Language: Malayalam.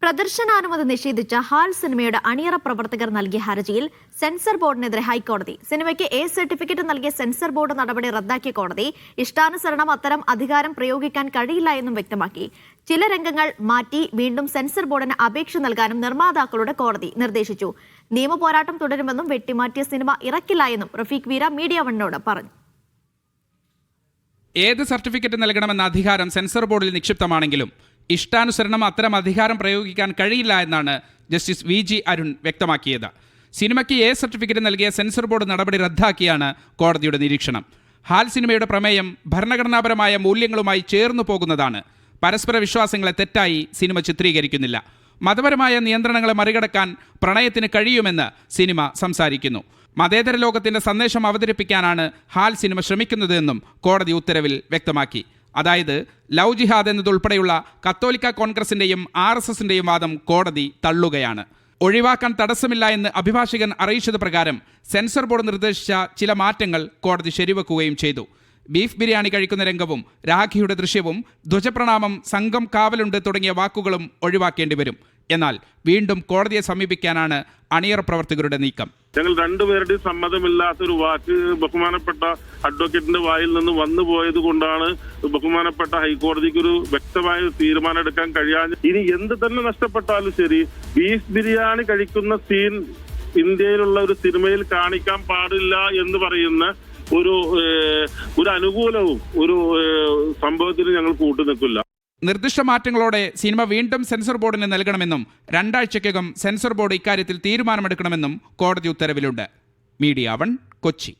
പ്രദർശനാനുമതി നിഷേധിച്ച ഹാൽ സിനിമയുടെ അണിയറ പ്രവർത്തകർ നൽകിയ ഹർജിയിൽ സെൻസർ ബോർഡിനെതിരെ ഹൈക്കോടതി. സിനിമയ്ക്ക് എ സർട്ടിഫിക്കറ്റ് നൽകിയ സെൻസർ ബോർഡ് നടപടി റദ്ദാക്കിയ കോടതി ഇഷ്ടാനുസരണം അത്തരം അധികാരം പ്രയോഗിക്കാൻ കഴിയില്ല എന്നും വ്യക്തമാക്കി. ചില രംഗങ്ങൾ മാറ്റി വീണ്ടും സെൻസർ ബോർഡിന് അപേക്ഷ നൽകാനും നിർമ്മാതാക്കളുടെ കോടതി നിർദ്ദേശിച്ചു. നിയമപോരാട്ടം തുടരുമെന്നും വെട്ടിമാറ്റിയ സിനിമ ഇറക്കില്ല എന്നും റഫീഖ് വീര മീഡിയ വണ്ണിനോട് പറഞ്ഞു. ഏത് സർട്ടിഫിക്കറ്റ് നൽകണമെന്ന അധികാരം സെൻസർ ബോർഡിൽ നിക്ഷിപ്തമാണെങ്കിലും ഇഷ്ടാനുസരണം അത്തരം അധികാരം പ്രയോഗിക്കാൻ കഴിയില്ല എന്നാണ് ജസ്റ്റിസ് VG അരുൺ വ്യക്തമാക്കിയത്. സിനിമയ്ക്ക് എ സർട്ടിഫിക്കറ്റ് നൽകിയ സെൻസർ ബോർഡ് നടപടി റദ്ദാക്കിയാണ് കോടതിയുടെ നിരീക്ഷണം. ഹാൽ സിനിമയുടെ പ്രമേയം ഭരണഘടനാപരമായ മൂല്യങ്ങളുമായി ചേർന്നു പോകുന്നതാണ്. പരസ്പര വിശ്വാസങ്ങളെ തെറ്റായി സിനിമ ചിത്രീകരിക്കുന്നില്ല. മതപരമായ നിയന്ത്രണങ്ങളെ മറികടക്കാൻ പ്രണയത്തിന് കഴിയുമെന്ന് സിനിമ സംസാരിക്കുന്നു. മതേതര ലോകത്തിന്റെ സന്ദേശം അവതരിപ്പിക്കാനാണ് ഹാൽ സിനിമ ശ്രമിക്കുന്നതെന്നും കോടതി ഉത്തരവിൽ വ്യക്തമാക്കി. അതായത് ലവ് ജിഹാദ് എന്നതുൾപ്പെടെയുള്ള കത്തോലിക്ക കോൺഗ്രസിന്റെയും RSSന്റെയും വാദം കോടതി തള്ളുകയാണ്. ഒഴിവാക്കാൻ തടസ്സമില്ല എന്ന് അഭിഭാഷകൻ അറിയിച്ചത് പ്രകാരം സെൻസർ ബോർഡ് നിർദ്ദേശിച്ച ചില മാറ്റങ്ങൾ കോടതി ശരിവെക്കുകയും ചെയ്തു. ബീഫ് ബിരിയാണി കഴിക്കുന്ന രംഗവും രാഖിയുടെ ദൃശ്യവും ധ്വജപ്രണാമം സംഘം കാവലുണ്ട് തുടങ്ങിയ വാക്കുകളും ഒഴിവാക്കേണ്ടി വരും. എന്നാൽ വീണ്ടും കോടതിയെ സമീപിക്കാനാണ് അണിയറ പ്രവർത്തകരുടെ നീക്കം. ഞങ്ങൾ രണ്ടുപേരുടെയും സമ്മതമില്ലാത്തൊരു വാക്ക് ബഹുമാനപ്പെട്ട അഡ്വക്കേറ്റിന്റെ വായിൽ നിന്ന് വന്നു പോയത് കൊണ്ടാണ് ബഹുമാനപ്പെട്ട ഹൈക്കോടതിക്ക് ഒരു വ്യക്തമായ തീരുമാനം എടുക്കാൻ കഴിയാതെ. ഇനി എന്ത് തന്നെ നഷ്ടപ്പെട്ടാലും ശരി, ബീഫ് ബിരിയാണി കഴിക്കുന്ന സീൻ ഇന്ത്യയിലുള്ള ഒരു സിനിമയിൽ കാണിക്കാൻ പാടില്ല എന്ന് പറയുന്ന ഒരു അനുകൂലവും ഒരു സംഭവത്തിന് ഞങ്ങൾ കൂട്ടുനിൽക്കില്ല. നിർദ്ദിഷ്ട മാറ്റങ്ങളോടെ സിനിമ വീണ്ടും സെൻസർ ബോർഡിന് നൽകണമെന്നും 2 ആഴ്ചയ്ക്കകം സെൻസർ ബോർഡ് ഇക്കാര്യത്തിൽ തീരുമാനമെടുക്കണമെന്നും കോടതി ഉത്തരവിലുണ്ട്. മീഡിയ 1 കൊച്ചി.